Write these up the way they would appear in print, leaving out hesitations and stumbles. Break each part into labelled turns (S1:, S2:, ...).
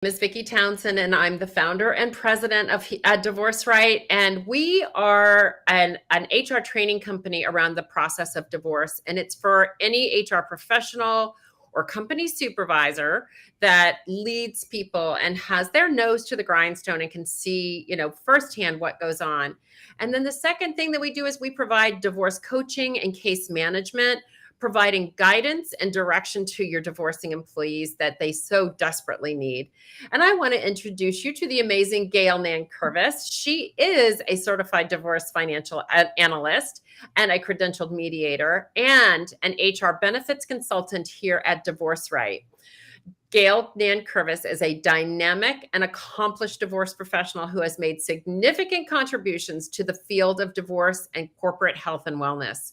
S1: Ms. Vicki Townsend, and I'm the founder and president of Divorce Right. And we are an HR training company around the process of divorce. And it's for any HR professional or company supervisor that leads people and has their nose to the grindstone and can see, firsthand what goes on. And then the second thing that we do is we provide divorce coaching and case management, providing guidance and direction to your divorcing employees that they so desperately need. And I want to introduce you to the amazing Gail Nankervis. She is a certified divorce financial analyst and a credentialed mediator and an HR benefits consultant here at Divorce Right. Gail Nankervis is a dynamic and accomplished divorce professional who has made significant contributions to the field of divorce and corporate health and wellness.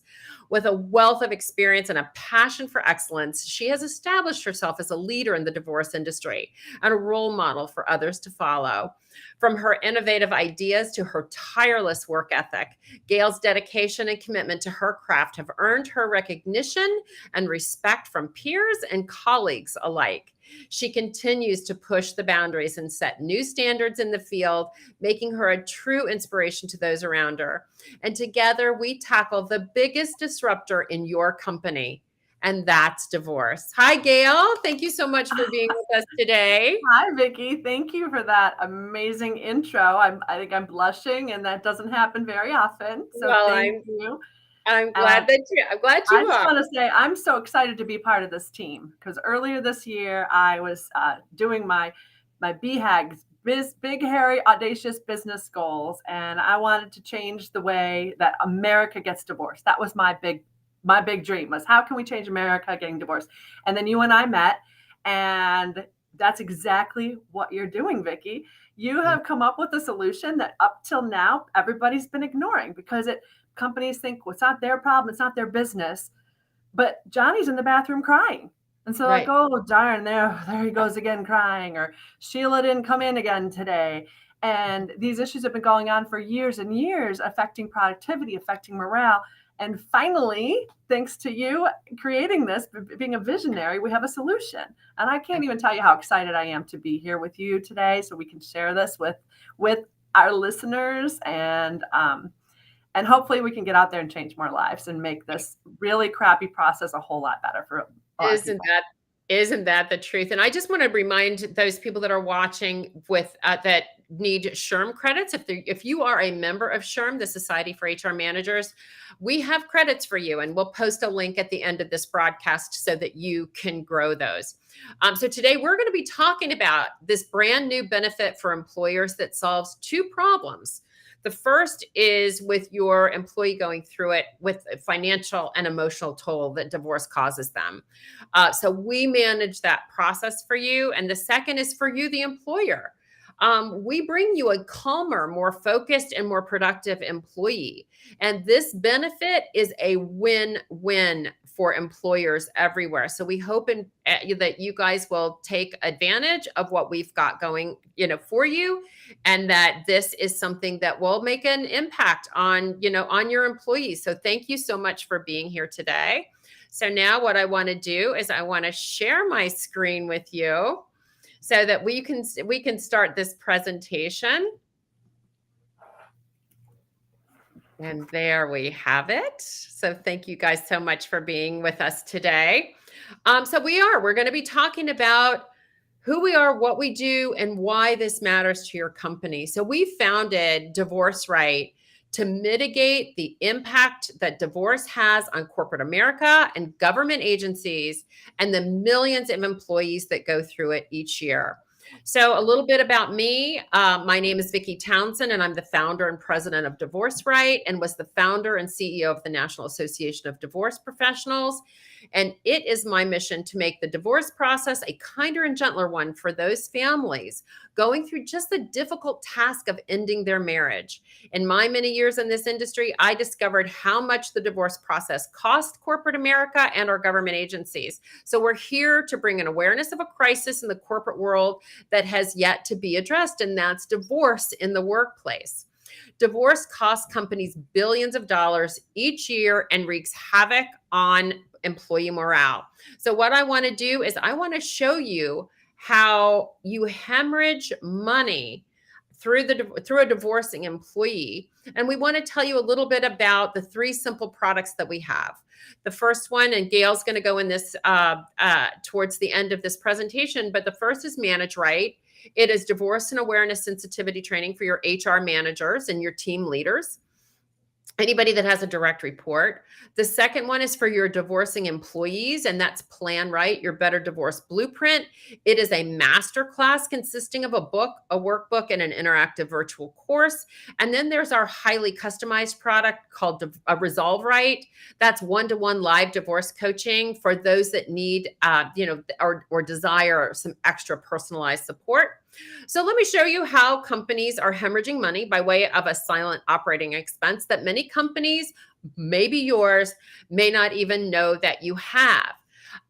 S1: With a wealth of experience and a passion for excellence, she has established herself as a leader in the divorce industry and a role model for others to follow. From her innovative ideas to her tireless work ethic, Gail's dedication and commitment to her craft have earned her recognition and respect from peers and colleagues alike. She continues to push the boundaries and set new standards in the field, making her a true inspiration to those around her. And together we tackle the biggest disruptor in your company, and that's divorce. Hi, Gail. Thank you so much for being with us today.
S2: Hi, Vicki. Thank you for that amazing intro. I think I'm blushing, and that doesn't happen very often. So
S1: Well,
S2: thank you.
S1: I'm glad that
S2: I
S1: you
S2: just
S1: are.
S2: want to say I'm so excited to be part of this team because earlier this year I was doing my BHAGs, big, hairy, audacious business goals, and I wanted to change the way that America gets divorced. That was my big dream, was how can we change America getting divorced? And then you and I met, and that's exactly what you're doing, Vicki. You have come up with a solution that up till now everybody's been ignoring because companies think, well, it's not their problem, it's not their business. But Johnny's in the bathroom crying. And so like,
S1: Right.
S2: oh darn, there he goes again crying, or Sheila didn't come in again today. And these issues have been going on for years and years, affecting productivity, affecting morale. And finally, thanks to you creating this, being a visionary, we have a solution. And I can't even tell you how excited I am to be here with you today so we can share this with our listeners, and hopefully we can get out there and change more lives and make this really crappy process a whole lot better for a lot of
S1: Isn't
S2: people.
S1: that isn't that the truth? And I just want to remind those people that are watching with that need SHRM credits. If you are a member of SHRM, the Society for HR Managers, we have credits for you, and we'll post a link at the end of this broadcast so that you can grow those. So today we're going to be talking about this brand new benefit for employers that solves two problems. The first is with your employee going through it with a financial and emotional toll that divorce causes them. So we manage that process for you. And the second is for you, the employer. We bring you a calmer, more focused, and more productive employee. And this benefit is a win-win for employers everywhere. So we hope that you guys will take advantage of what we've got going, for you, and that this is something that will make an impact on, on your employees. So thank you so much for being here today. So now what I want to do is I want to share my screen with you so that we can start this presentation. And there we have it. So thank you guys so much for being with us today. We're going to be talking about who we are, what we do, and why this matters to your company. So we founded Divorce Right to mitigate the impact that divorce has on corporate America and government agencies and the millions of employees that go through it each year. So a little bit about me. My name is Vicki Townsend, and I'm the founder and president of Divorce Right, and was the founder and CEO of the National Association of Divorce Professionals. And it is my mission to make the divorce process a kinder and gentler one for those families going through just the difficult task of ending their marriage. In my many years in this industry, I discovered how much the divorce process cost corporate America and our government agencies. So we're here to bring an awareness of a crisis in the corporate world that has yet to be addressed, and that's divorce in the workplace. Divorce costs companies billions of dollars each year and wreaks havoc on employee morale. So what I want to do is I want to show you how you hemorrhage money through a divorcing employee. And we want to tell you a little bit about the 3 simple products that we have. The first one, and Gail's going to go in this towards the end of this presentation, but the first is Manage Right. It is divorce and awareness sensitivity training for your HR managers and your team leaders, anybody that has a direct report. The second one is for your divorcing employees, and that's Plan Right, your Better Divorce Blueprint. It is a masterclass consisting of a book, a workbook, and an interactive virtual course. And then there's our highly customized product called Resolve Right. That's one-to-one live divorce coaching for those that need, or desire some extra personalized support. So let me show you how companies are hemorrhaging money by way of a silent operating expense that many companies, maybe yours, may not even know that you have.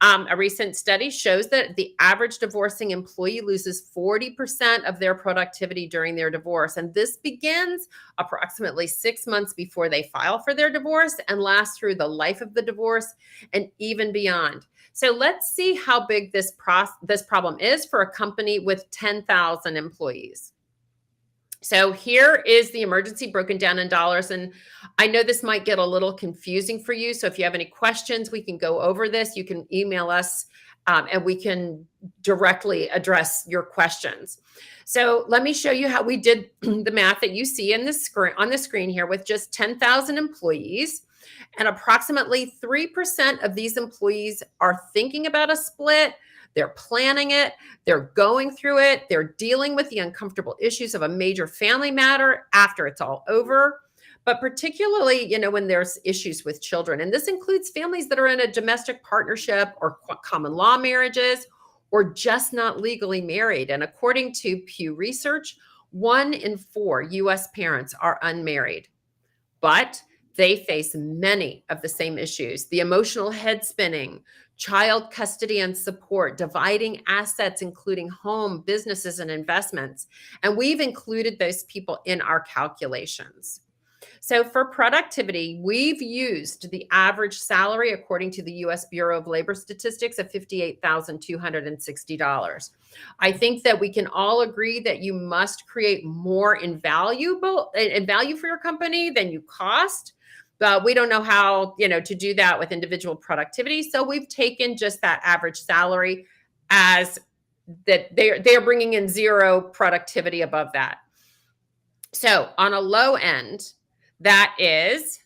S1: A recent study shows that the average divorcing employee loses 40% of their productivity during their divorce. And this begins approximately 6 months before they file for their divorce and lasts through the life of the divorce and even beyond. So let's see how big this problem is for a company with 10,000 employees. So here is the emergency broken down in dollars. And I know this might get a little confusing for you. So if you have any questions, we can go over this. You can email us and we can directly address your questions. So let me show you how we did the math that you see in this on the screen here with just 10,000 employees. And approximately 3% of these employees are thinking about a split. They're planning it. They're going through it. They're dealing with the uncomfortable issues of a major family matter after it's all over. But particularly, when there's issues with children, and this includes families that are in a domestic partnership or common law marriages or just not legally married. And according to Pew Research, 1 in 4 U.S. parents are unmarried. But they face many of the same issues: the emotional head spinning, child custody and support, dividing assets, including home, businesses, and investments. And we've included those people in our calculations. So for productivity, we've used the average salary according to the U.S. Bureau of Labor Statistics of $58,260. I think that we can all agree that you must create more in value for your company than you cost. But we don't know how, to do that with individual productivity. So we've taken just that average salary as that they're bringing in zero productivity above that. So on a low end, that is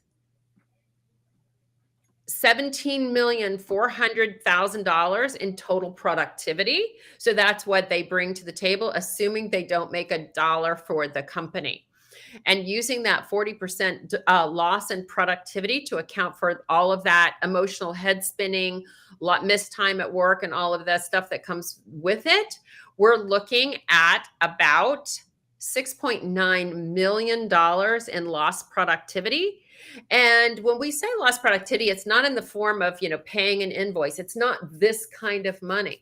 S1: $17,400,000 in total productivity. So that's what they bring to the table, assuming they don't make a dollar for the company. And using that 40% loss in productivity to account for all of that emotional head spinning, missed time at work, and all of that stuff that comes with it, we're looking at about $6.9 million in lost productivity. And when we say lost productivity, it's not in the form of, paying an invoice. It's not this kind of money.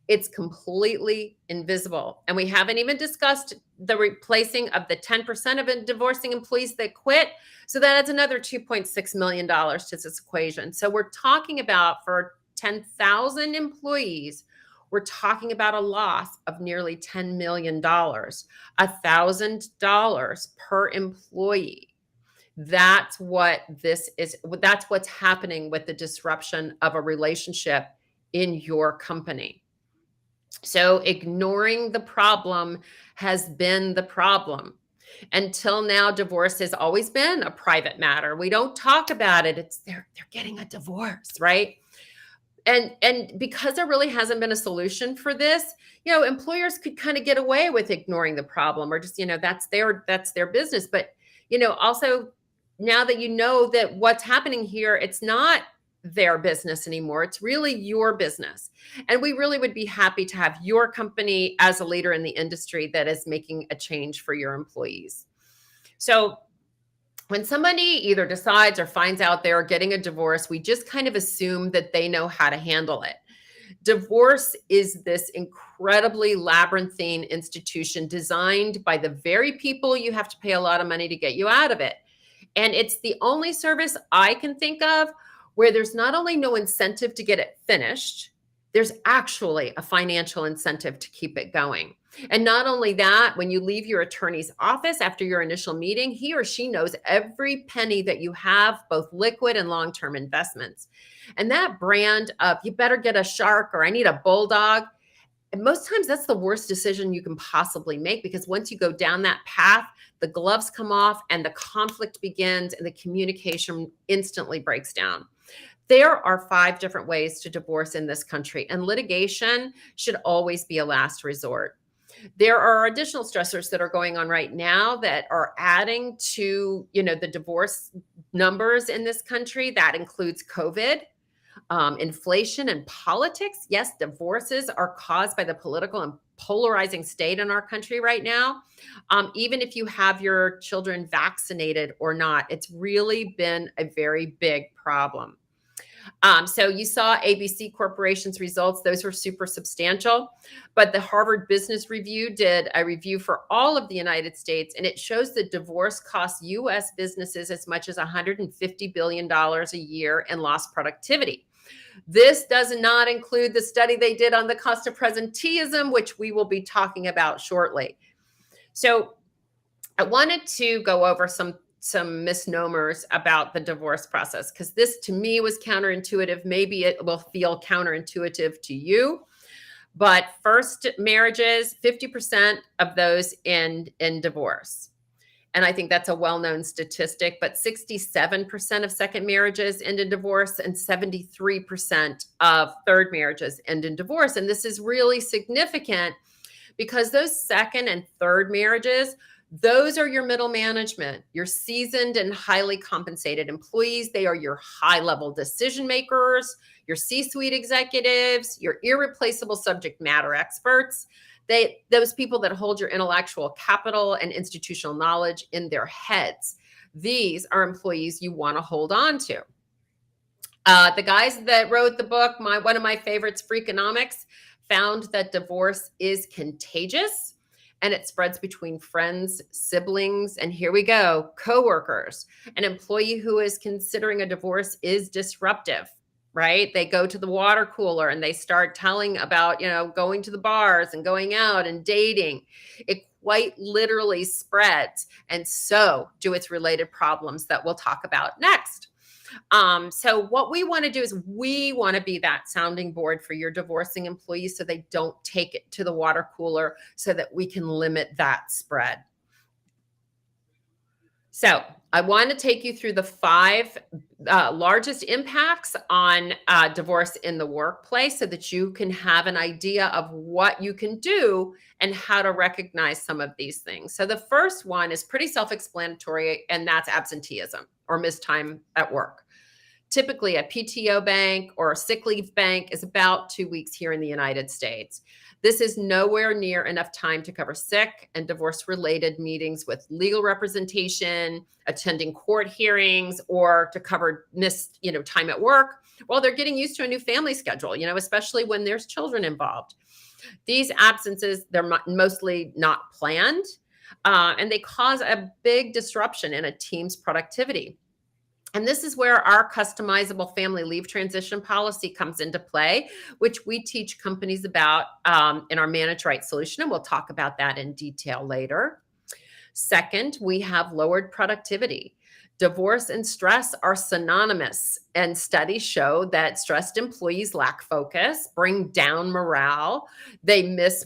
S1: It's completely invisible. And we haven't even discussed the replacing of the 10% of divorcing employees that quit. So that adds another $2.6 million to this equation. So we're talking about, for 10,000 employees, we're talking about a loss of nearly $10 million, $1,000 per employee. That's what this is. That's what's happening with the disruption of a relationship in your company. So ignoring the problem has been the problem. Until now, divorce has always been a private matter. We don't talk about it. It's they're getting a divorce, right? And because there really hasn't been a solution for this, employers could kind of get away with ignoring the problem, or just, that's their business. But, also now that you know that what's happening here, it's not their business anymore. It's really your business. And we really would be happy to have your company as a leader in the industry that is making a change for your employees. So when somebody either decides or finds out they're getting a divorce, we just kind of assume that they know how to handle it. Divorce is this incredibly labyrinthine institution designed by the very people you have to pay a lot of money to get you out of it. And it's the only service I can think of where there's not only no incentive to get it finished, there's actually a financial incentive to keep it going. And not only that, when you leave your attorney's office after your initial meeting, he or she knows every penny that you have, both liquid and long-term investments. And that brand of you better get a shark or I need a bulldog, and most times that's the worst decision you can possibly make, because once you go down that path, the gloves come off and the conflict begins and the communication instantly breaks down. There are 5 different ways to divorce in this country, and litigation should always be a last resort. There are additional stressors that are going on right now that are adding to, the divorce numbers in this country. That includes COVID, inflation, and politics. Yes, divorces are caused by the political and polarizing state in our country right now. Even if you have your children vaccinated or not, it's really been a very big problem. So you saw ABC Corporation's results. Those were super substantial. But the Harvard Business Review did a review for all of the United States, and it shows that divorce costs U.S. businesses as much as $150 billion a year in lost productivity. This does not include the study they did on the cost of presenteeism, which we will be talking about shortly. So I wanted to go over some misnomers about the divorce process, because this to me was counterintuitive. Maybe it will feel counterintuitive to you. But first marriages, 50% of those end in divorce. And I think that's a well-known statistic, but 67% of second marriages end in divorce and 73% of third marriages end in divorce. And this is really significant because those second and third marriages, those are your middle management, your seasoned and highly compensated employees. They are your high-level decision makers, your C-suite executives, your irreplaceable subject matter experts. Those people that hold your intellectual capital and institutional knowledge in their heads. These are employees you want to hold on to. The guys that wrote the book, one of my favorites, Freakonomics, found that divorce is contagious and it spreads between friends, siblings, and here we go, coworkers. An employee who is considering a divorce is disruptive. Right? They go to the water cooler and they start telling about, going to the bars and going out and dating. It quite literally spreads. And so do its related problems that we'll talk about next. So what we want to do is we want to be that sounding board for your divorcing employees so they don't take it to the water cooler, so that we can limit that spread. So I want to take you through the 5 largest impacts on divorce in the workplace so that you can have an idea of what you can do and how to recognize some of these things. So the first one is pretty self-explanatory, and that's absenteeism or missed time at work. Typically, a PTO bank or a sick leave bank is about 2 weeks here in the United States. This is nowhere near enough time to cover sick and divorce-related meetings with legal representation, attending court hearings, or to cover missed, time at work while they're getting used to a new family schedule, especially when there's children involved. These absences, they're mostly not planned, and they cause a big disruption in a team's productivity. And this is where our customizable family leave transition policy comes into play, which we teach companies about in our Manage Right solution. And we'll talk about that in detail later. Second, we have lowered productivity. Divorce and stress are synonymous, and studies show that stressed employees lack focus, bring down morale, they miss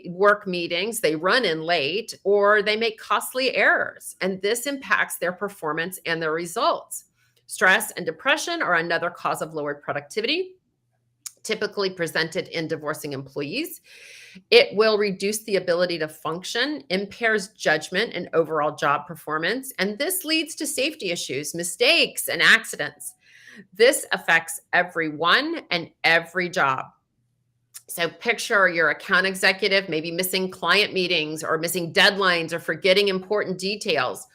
S1: work meetings, they run in late, or they make costly errors, and this impacts their performance and their results. Stress and depression are another cause of lowered productivity, typically presented in divorcing employees. It will reduce the ability to function, impairs judgment and overall job performance, and this leads to safety issues, mistakes, and accidents. This affects everyone and every job. So picture your account executive maybe missing client meetings or missing deadlines or forgetting important details,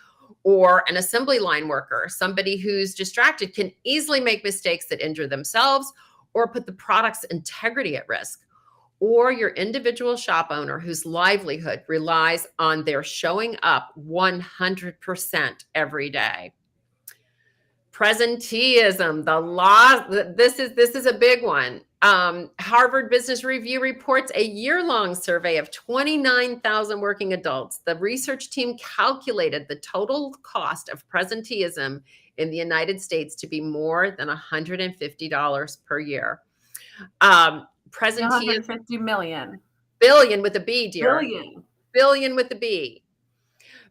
S1: or an assembly line worker, somebody who's distracted, can easily make mistakes that injure themselves or put the product's integrity at risk. Or your individual shop owner whose livelihood relies on their showing up 100% every day. Presenteeism, the law, this is a big one. Harvard Business Review reports a year-long survey of 29,000 working adults. The research team calculated the total cost of presenteeism in the United States to be more than $150 per year. Presenteeism,
S2: 150 million.
S1: billion with a B, dear.
S2: Billion.
S1: Billion with a B.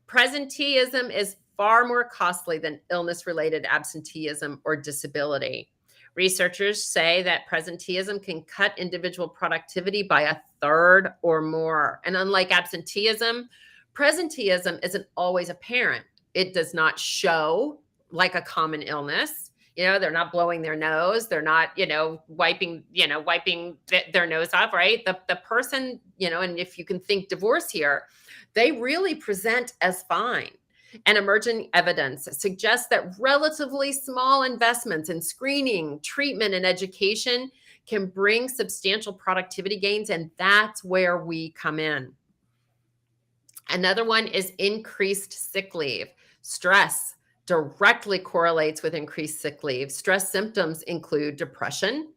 S1: Presenteeism is far more costly than illness-related absenteeism or disability. Researchers say that presenteeism can cut individual productivity by a third or more. And unlike absenteeism, presenteeism isn't always apparent. It does not show like a common illness. They're not blowing their nose. They're not, wiping their nose off, right? The person, and if you can think divorce here, they really present as fine. And emerging evidence suggests that relatively small investments in screening, treatment, and education can bring substantial productivity gains, and that's where we come in. Another one is increased sick leave. Stress directly correlates with increased sick leave. Stress symptoms include depression,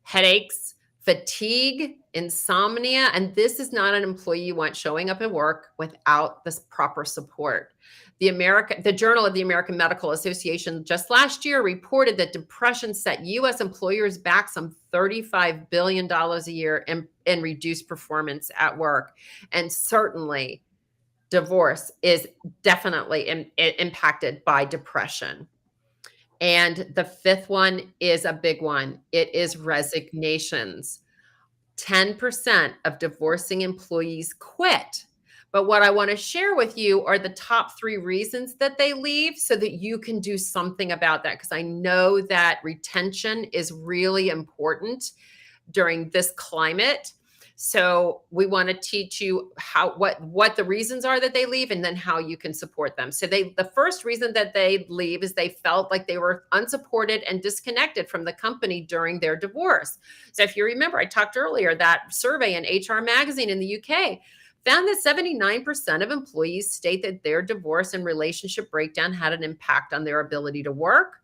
S1: headaches, fatigue, insomnia, and this is not an employee you want showing up at work without this proper support. The Journal of the American Medical Association just last year reported that depression set U.S. employers back some $35 billion a year in reduced performance at work. And certainly divorce is definitely impacted by depression. And the fifth one is a big one. It is resignations. 10% of divorcing employees quit. But what I want to share with you are the top 3 reasons that they leave so that you can do something about that. Because I know that retention is really important during this climate. So we want to teach you what the reasons are that they leave and then how you can support them. So the first reason that they leave is they felt like they were unsupported and disconnected from the company during their divorce. So if you remember, I talked earlier, that survey in HR Magazine in the UK found that 79% of employees state that their divorce and relationship breakdown had an impact on their ability to work.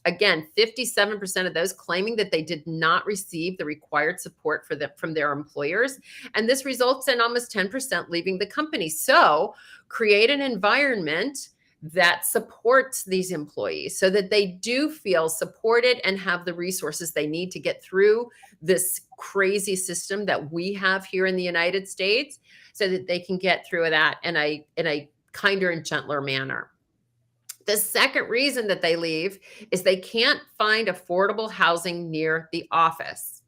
S1: Again, 57% of those claiming that they did not receive the required support from their employers. And this results in almost 10% leaving the company. So create an environment that supports these employees so that they do feel supported and have the resources they need to get through this crazy system that we have here in the United States so that they can get through that in a kinder and gentler manner. The second reason that they leave is they can't find affordable housing near the office.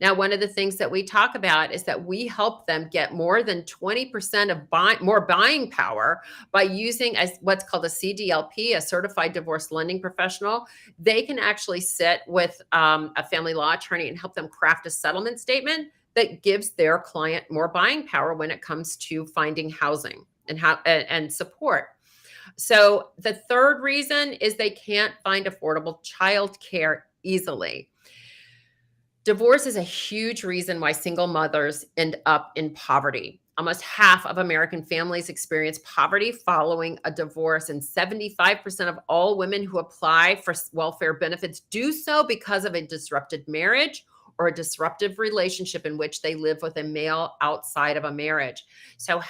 S1: Now, one of the things that we talk about is that we help them get more than 20% of more buying power by using what's called a CDLP, a certified divorce lending professional. They can actually sit with a family law attorney and help them craft a settlement statement that gives their client more buying power when it comes to finding housing and support. So the third reason is they can't find affordable childcare easily. Divorce is a huge reason why single mothers end up in poverty. Almost half of American families experience poverty following a divorce, and 75% of all women who apply for welfare benefits do so because of a disrupted marriage or a disruptive relationship in which they live with a male outside of a marriage. So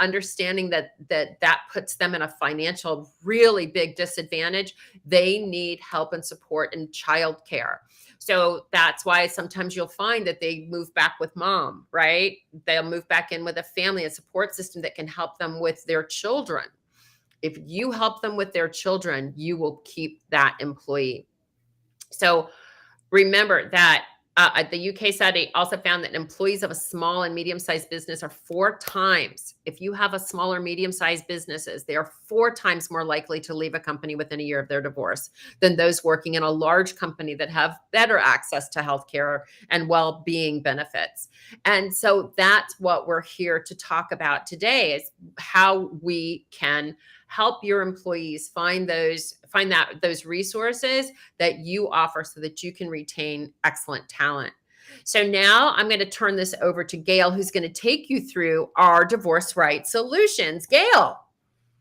S1: understanding that puts them in a financial, really big disadvantage. They need help and support in childcare. So that's why sometimes you'll find that they move back with mom, right? They'll move back in with a family, a support system that can help them with their children. If you help them with their children, you will keep that employee. So remember that the UK study also found that employees of a small and medium-sized business are 4 times, if you have a small or medium-sized businesses, they are 4 times more likely to leave a company within a year of their divorce than those working in a large company that have better access to healthcare and well-being benefits. And so that's what we're here to talk about today, is how we can help your employees find those resources that you offer so that you can retain excellent talent. So now I'm going to turn this over to Gail, who's going to take you through our divorce rights solutions. Gail.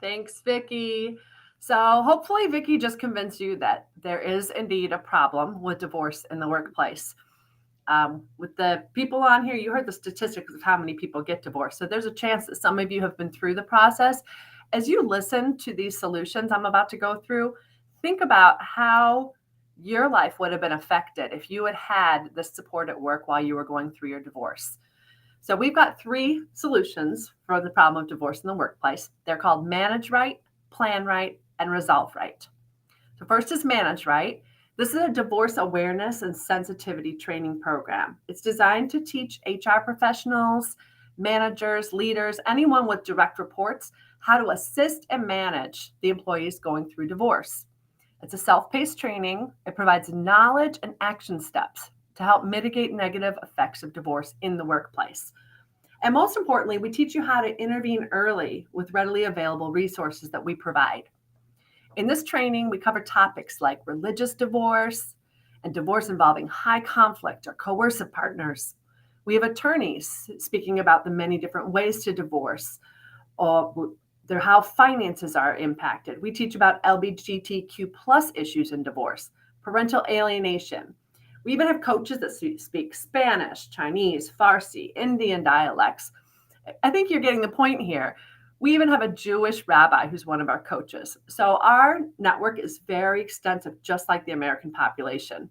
S2: Thanks, Vicki. So hopefully Vicky just convinced you that there is indeed a problem with divorce in the workplace. With the people on here, you heard the statistics of how many people get divorced. So there's a chance that some of you have been through the process. As you listen to these solutions I'm about to go through, think about how your life would have been affected if you had had this support at work while you were going through your divorce. So we've got 3 solutions for the problem of divorce in the workplace. They're called Manage Right, Plan Right, and Resolve Right. So first is Manage Right. This is a divorce awareness and sensitivity training program. It's designed to teach HR professionals, managers, leaders, anyone with direct reports how to assist and manage the employees going through divorce. It's a self-paced training. It provides knowledge and action steps to help mitigate negative effects of divorce in the workplace. And most importantly, we teach you how to intervene early with readily available resources that we provide. In this training, we cover topics like religious divorce and divorce involving high conflict or coercive partners. We have attorneys speaking about the many different ways to divorce, or how finances are impacted. We teach about LGBTQ plus issues in divorce, parental alienation. We even have coaches that speak Spanish, Chinese, Farsi, Indian dialects. I think you're getting the point here. We even have a Jewish rabbi who's one of our coaches. So our network is very extensive, just like the American population.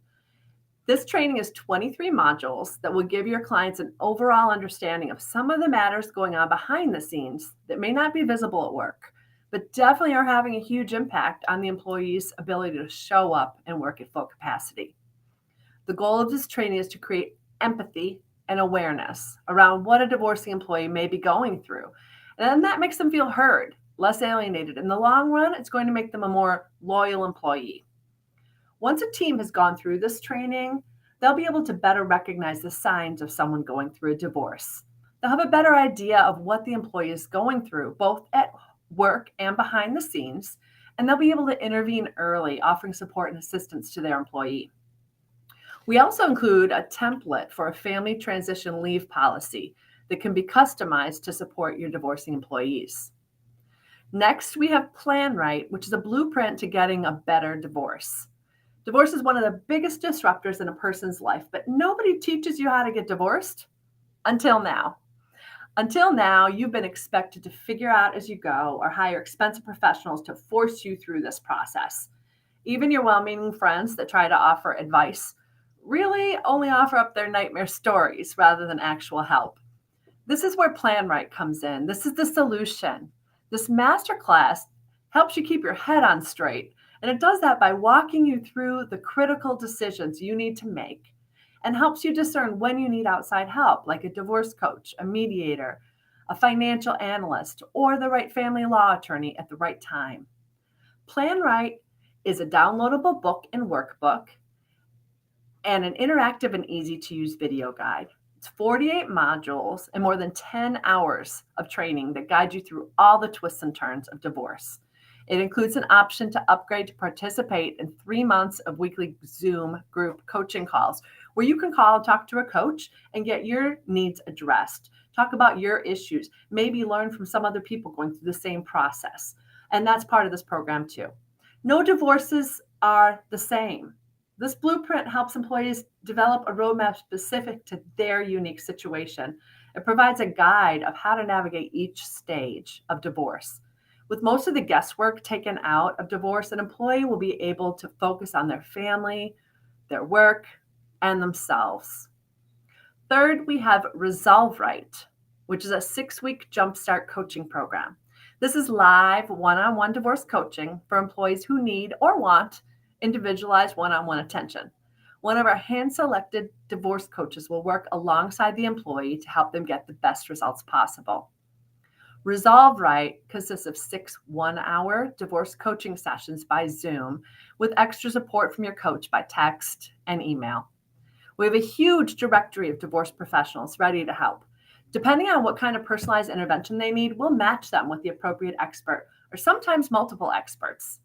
S2: This training is 23 modules that will give your clients an overall understanding of some of the matters going on behind the scenes that may not be visible at work, but definitely are having a huge impact on the employee's ability to show up and work at full capacity. The goal of this training is to create empathy and awareness around what a divorcing employee may be going through. And then that makes them feel heard, less alienated. In the long run, it's going to make them a more loyal employee. Once a team has gone through this training, they'll be able to better recognize the signs of someone going through a divorce. They'll have a better idea of what the employee is going through, both at work and behind the scenes, and they'll be able to intervene early, offering support and assistance to their employee. We also include a template for a family transition leave policy that can be customized to support your divorcing employees. Next, we have Plan Right, which is a blueprint to getting a better divorce. Divorce is one of the biggest disruptors in a person's life, but nobody teaches you how to get divorced until now. Until now, you've been expected to figure out as you go or hire expensive professionals to force you through this process. Even your well-meaning friends that try to offer advice really only offer up their nightmare stories rather than actual help. This is where Plan Right comes in. This is the solution. This masterclass helps you keep your head on straight. And it does that by walking you through the critical decisions you need to make and helps you discern when you need outside help, like a divorce coach, a mediator, a financial analyst, or the right family law attorney at the right time. Plan Right is a downloadable book and workbook and an interactive and easy to use video guide. It's 48 modules and more than 10 hours of training that guide you through all the twists and turns of divorce. It includes an option to upgrade to participate in 3 months of weekly Zoom group coaching calls where you can call and talk to a coach and get your needs addressed, talk about your issues, maybe learn from some other people going through the same process. And that's part of this program too. No divorces are the same. This blueprint helps employees develop a roadmap specific to their unique situation. It provides a guide of how to navigate each stage of divorce. With most of the guesswork taken out of divorce, an employee will be able to focus on their family, their work, and themselves. Third, we have Resolve Right, which is a 6-week jumpstart coaching program. This is live one-on-one divorce coaching for employees who need or want individualized one-on-one attention. One of our hand-selected divorce coaches will work alongside the employee to help them get the best results possible. Resolve Right consists of 6 one-hour divorce coaching sessions by Zoom with extra support from your coach by text and email. We have a huge directory of divorce professionals ready to help. Depending on what kind of personalized intervention they need, we'll match them with the appropriate expert or sometimes multiple experts.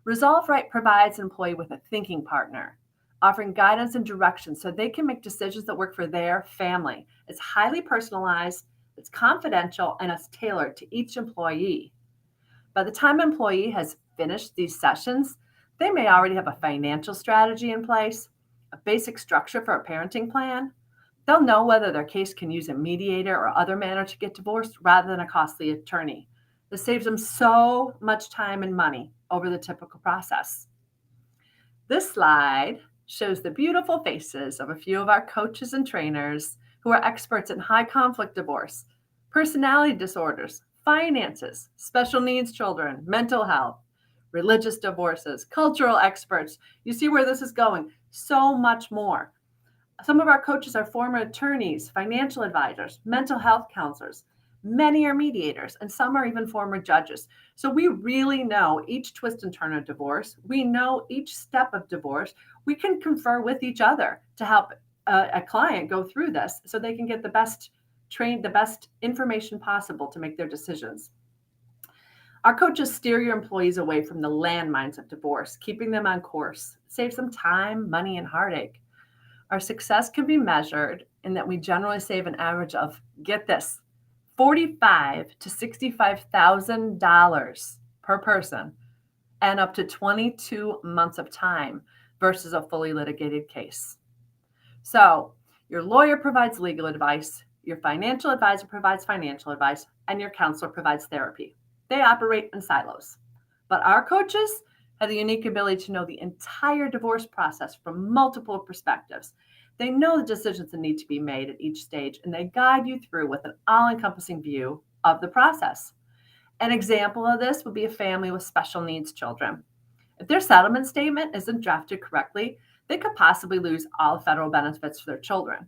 S2: Resolve Right provides an employee with a thinking partner, offering guidance and direction so they can make decisions that work for their family. It's highly personalized, it's confidential, and it's tailored to each employee. By the time an employee has finish these sessions, they may already have a financial strategy in place, a basic structure for a parenting plan. They'll know whether their case can use a mediator or other manner to get divorced rather than a costly attorney. This saves them so much time and money over the typical process. This slide shows the beautiful faces of a few of our coaches and trainers who are experts in high conflict divorce, personality disorders, finances, special needs children, mental health, religious divorces, cultural experts. You see where this is going. So much more. Some of our coaches are former attorneys, financial advisors, mental health counselors. Many are mediators, and some are even former judges. So we really know each twist and turn of divorce. We know each step of divorce. We can confer with each other to help a client go through this so they can get the best information possible to make their decisions. Our coaches steer your employees away from the landmines of divorce, keeping them on course. It saves them time, money, and heartache. Our success can be measured in that we generally save an average of, get this, $45,000 to $65,000 per person and up to 22 months of time versus a fully litigated case. So your lawyer provides legal advice, your financial advisor provides financial advice, and your counselor provides therapy. They operate in silos. But our coaches have the unique ability to know the entire divorce process from multiple perspectives. They know the decisions that need to be made at each stage, and they guide you through with an all-encompassing view of the process. An example of this would be a family with special needs children. If their settlement statement isn't drafted correctly, they could possibly lose all federal benefits for their children.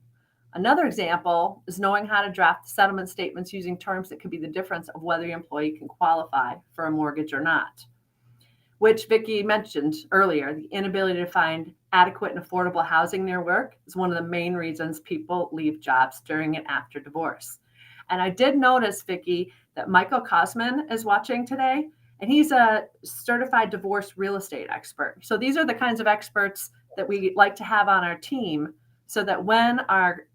S2: Another example is knowing how to draft settlement statements using terms that could be the difference of whether your employee can qualify for a mortgage or not. Which Vicki mentioned earlier, the inability to find adequate and affordable housing near work is one of the main reasons people leave jobs during and after divorce. And I did notice, Vicki, that Michael Kosman is watching today, and he's a certified divorce real estate expert. So these are the kinds of experts that we like to have on our team so that when our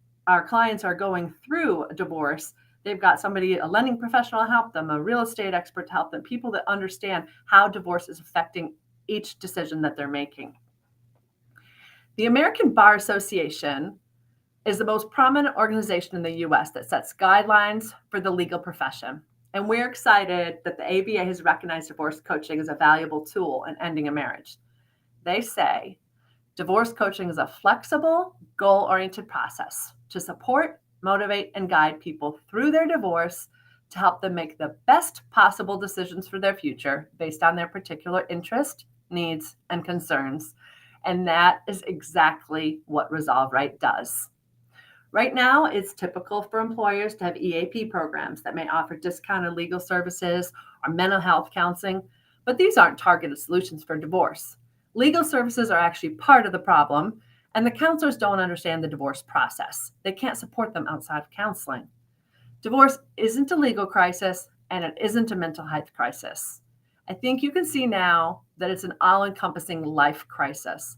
S2: clients are going through a divorce, they've got somebody, a lending professional to help them, a real estate expert to help them, people that understand how divorce is affecting each decision that they're making. The American Bar Association is the most prominent organization in the US that sets guidelines for the legal profession. And we're excited that the ABA has recognized divorce coaching as a valuable tool in ending a marriage. They say divorce coaching is a flexible, goal-oriented process to support, motivate, and guide people through their divorce to help them make the best possible decisions for their future based on their particular interest, needs, and concerns. And that is exactly what Resolve Right does. Right now, it's typical for employers to have EAP programs that may offer discounted legal services or mental health counseling, but these aren't targeted solutions for divorce. Legal services are actually part of the problem, and the counselors don't understand the divorce process. They can't support them outside of counseling. Divorce isn't a legal crisis, and it isn't a mental health crisis. I think you can see now that it's an all-encompassing life crisis.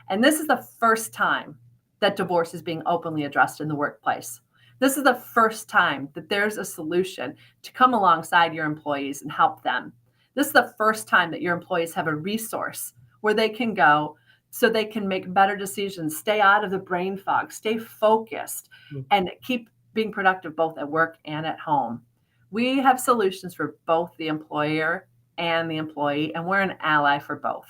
S2: And this is the first time that divorce is being openly addressed in the workplace. This is the first time that there's a solution to come alongside your employees and help them. This is the first time that your employees have a resource where they can go so they can make better decisions, stay out of the brain fog, stay focused, and keep being productive both at work and at home. We have solutions for both the employer and the employee, and we're an ally for both.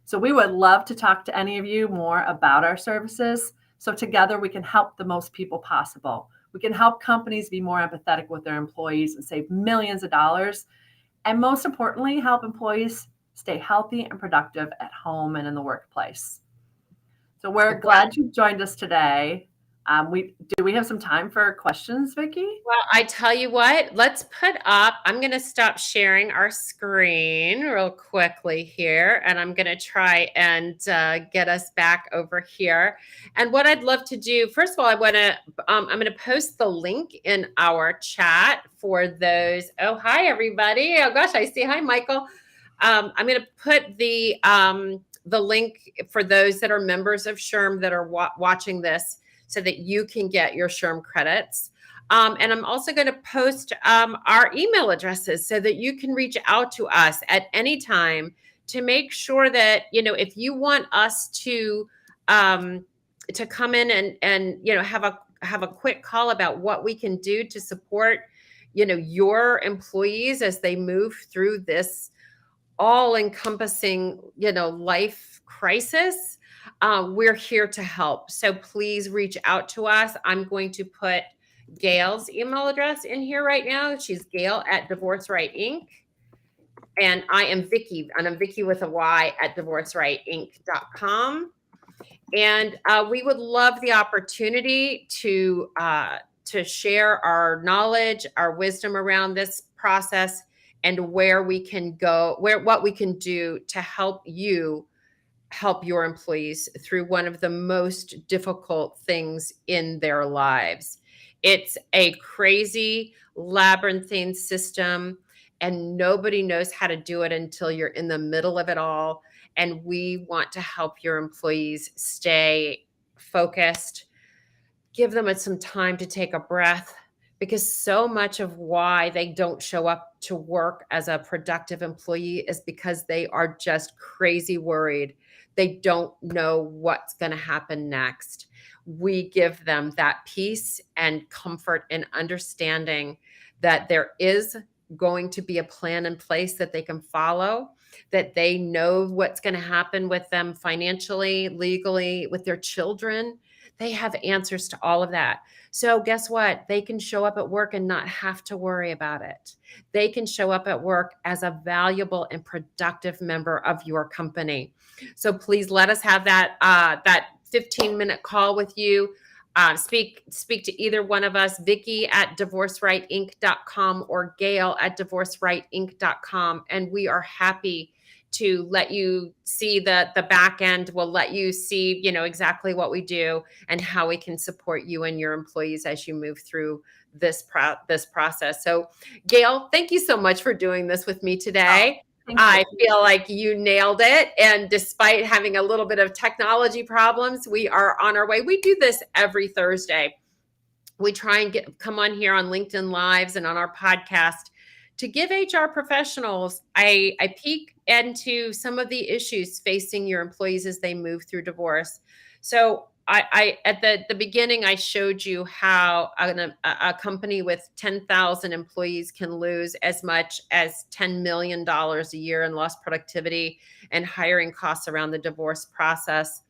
S2: So we would love to talk to any of you more about our services. So together we can help the most people possible. We can help companies be more empathetic with their employees and save millions of dollars. And most importantly, help employees stay healthy and productive at home and in the workplace. So we're glad you joined us today. Do we have some time for questions, Vicki?
S1: Well, I tell you what, let's put up, I'm going to stop sharing our screen real quickly here, and I'm going to try and get us back over here. And what I'd love to do, first of all, I'm going to post the link in our chat for those. Oh, hi, everybody. Oh, gosh, I see. Hi, Michael. I'm going to put the link for those that are members of SHRM that are watching this so that you can get your SHRM credits. And I'm also going to post our email addresses so that you can reach out to us at any time to make sure that, if you want us to come in and have a quick call about what we can do to support, your employees as they move through this all-encompassing, life crisis. We're here to help. So please reach out to us. I'm going to put Gail's email address in here right now. She's Gail at Divorce Right Inc. And I am Vicki, and I'm Vicki with a Y at divorcerightinc.com. And we would love the opportunity to share our knowledge, our wisdom around this process, and where we can go, what we can do to help you help your employees through one of the most difficult things in their lives. It's a crazy labyrinthine system, and nobody knows how to do it until you're in the middle of it all. And we want to help your employees stay focused, give them some time to take a breath, because so much of why they don't show up to work as a productive employee is because they are just crazy worried. They don't know what's going to happen next. We give them that peace and comfort and understanding that there is going to be a plan in place that they can follow, that they know what's going to happen with them financially, legally, with their children. They have answers to all of that. So guess what? They can show up at work and not have to worry about it. They can show up at work as a valuable and productive member of your company. So please let us have that 15-minute call with you. Speak to either one of us, Vicki at divorcerightinc.com or Gail at divorcerightinc.com. And we are happy to let you see the back end. We'll let you see, exactly what we do and how we can support you and your employees as you move through this process. So Gail, thank you so much for doing this with me today. I feel like you nailed it. And despite having a little bit of technology problems, we are on our way. We do this every Thursday. We try and come on here on LinkedIn Lives and on our podcast to give HR professionals a peek into some of the issues facing your employees as they move through divorce. So I at the beginning, I showed you how a company with 10,000 employees can lose as much as $10 million a year in lost productivity and hiring costs around the divorce process.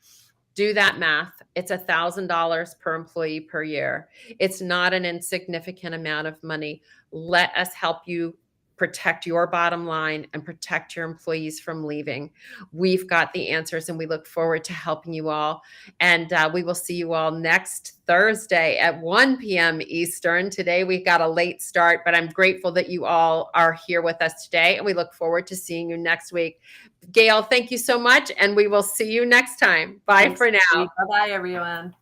S1: Do that math. It's $1,000 per employee per year. It's not an insignificant amount of money. Let us help you protect your bottom line and protect your employees from leaving. We've got the answers, and we look forward to helping you all. And we will see you all next Thursday at 1 p.m. Eastern. Today we've got a late start, but I'm grateful that you all are here with us today, and we look forward to seeing you next week. Gail, thank you so much, and we will see you next time. Bye. Thanks, for now.
S2: Bye-bye, everyone.